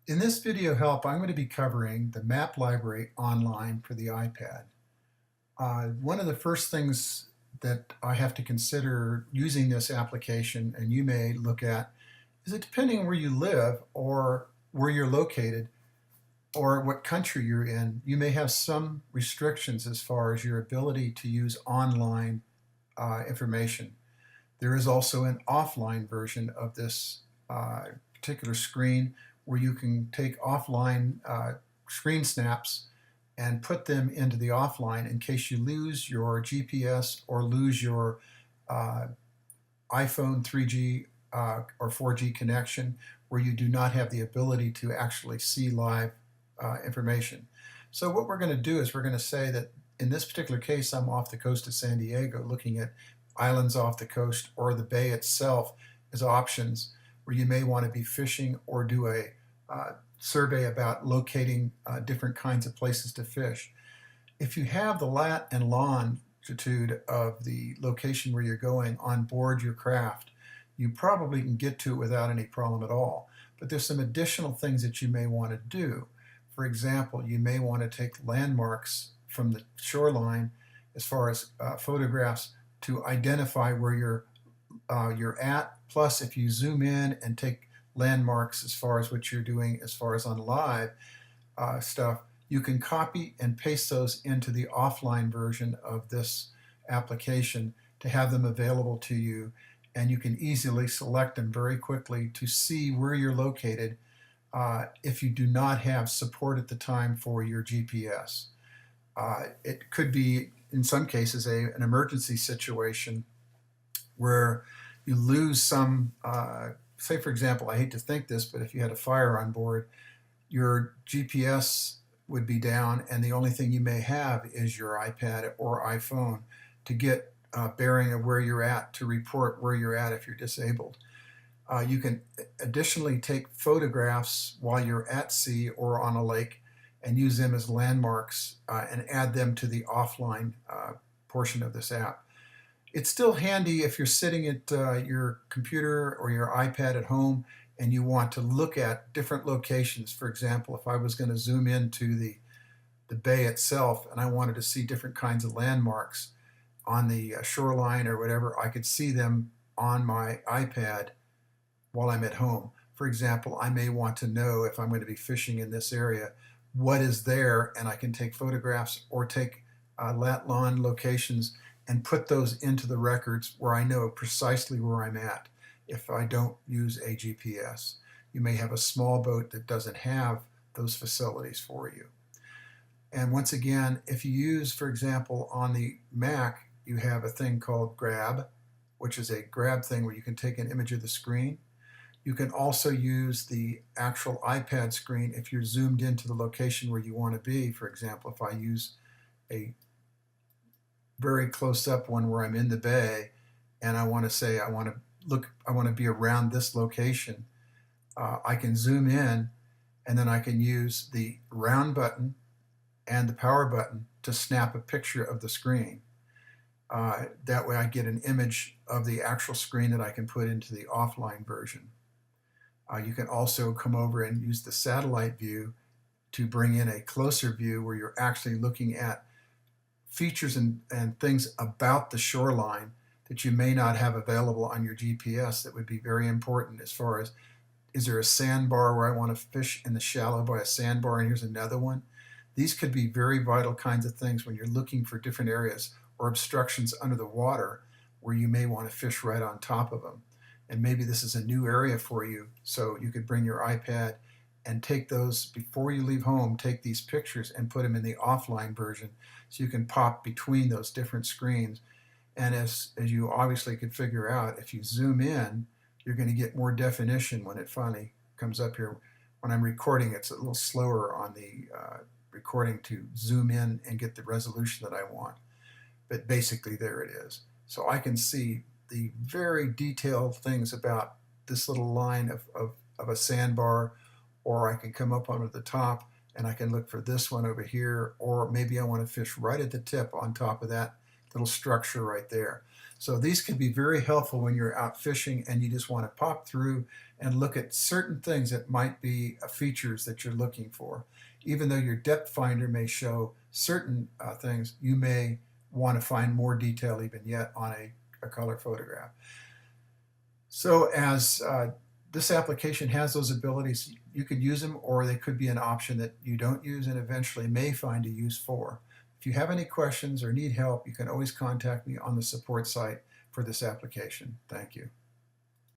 In this video help, I'm going to be covering the map library online for the iPad. One of the first things that I have to consider using this application, and you may look at, is that depending on where you live or where you're located or what country you're in, you may have some restrictions as far as your ability to use online information. There is also an offline version of this particular screen where you can take offline screen snaps and put them into the offline in case you lose your GPS or lose your uh, iPhone 3G or 4G connection, where you do not have the ability to actually see live information. So what we're going to do is we're going to say that in this particular case, I'm off the coast of San Diego looking at islands off the coast or the bay itself as options where you may want to be fishing or do a survey about locating different kinds of places to fish. If you have the lat and longitude of the location where you're going on board your craft, you probably can get to it without any problem at all. But there's some additional things that you may want to do. For example, you may want to take landmarks from the shoreline as far as photographs to identify where you're at. Plus, if you zoom in and take landmarks as far as what you're doing as far as on live stuff, you can copy and paste those into the offline version of this application to have them available to you, and you can easily select them very quickly to see where you're located if you do not have support at the time for your GPS. It could be, in some cases, an emergency situation where you lose some, say for example, I hate to think this, but if you had a fire on board, your GPS would be down and the only thing you may have is your iPad or iPhone to get bearing of where you're at, to report where you're at if you're disabled. You can additionally take photographs while you're at sea or on a lake and use them as landmarks and add them to the offline portion of this app. It's still handy if you're sitting at your computer or your iPad at home and you want to look at different locations. For example, if I was going to zoom into the bay itself and I wanted to see different kinds of landmarks on the shoreline or whatever, I could see them on my iPad while I'm at home. For example, I may want to know if I'm going to be fishing in this area, what is there, and I can take photographs or take lat-long locations and put those into the records where I know precisely where I'm at if I don't use a GPS. You may have a small boat that doesn't have those facilities for you. And once again, if you use, for example, on the Mac, you have a thing called Grab, which is a grab thing where you can take an image of the screen. You can also use the actual iPad screen if you're zoomed into the location where you want to be. For example, if I use a very close up one where I'm in the bay and I want to say I want to be around this location, I can zoom in and then I can use the round button and the power button to snap a picture of the screen. That way I get an image of the actual screen that I can put into the offline version. You can also come over and use the satellite view to bring in a closer view where you're actually looking at features and things about the shoreline that you may not have available on your GPS that would be very important, as far as, is there a sandbar where I want to fish in the shallow by a sandbar and here's another one? These could be very vital kinds of things when you're looking for different areas or obstructions under the water where you may want to fish right on top of them. And maybe this is a new area for you, so you could bring your iPad and take those before you leave home, take these pictures and put them in the offline version so you can pop between those different screens. And as you obviously could figure out, if you zoom in, you're going to get more definition when it finally comes up here. When I'm recording, it's a little slower on the recording to zoom in and get the resolution that I want. But basically there it is. So I can see the very detailed things about this little line of a sandbar, or I can come up onto the top and I can look for this one over here, or maybe I want to fish right at the tip on top of that little structure right there. So these can be very helpful when you're out fishing and you just want to pop through and look at certain things that might be features that you're looking for. Even though your depth finder may show certain things, you may want to find more detail even yet on a color photograph. So as this application has those abilities, you could use them, or they could be an option that you don't use and eventually may find a use for. If you have any questions or need help, you can always contact me on the support site for this application. Thank you.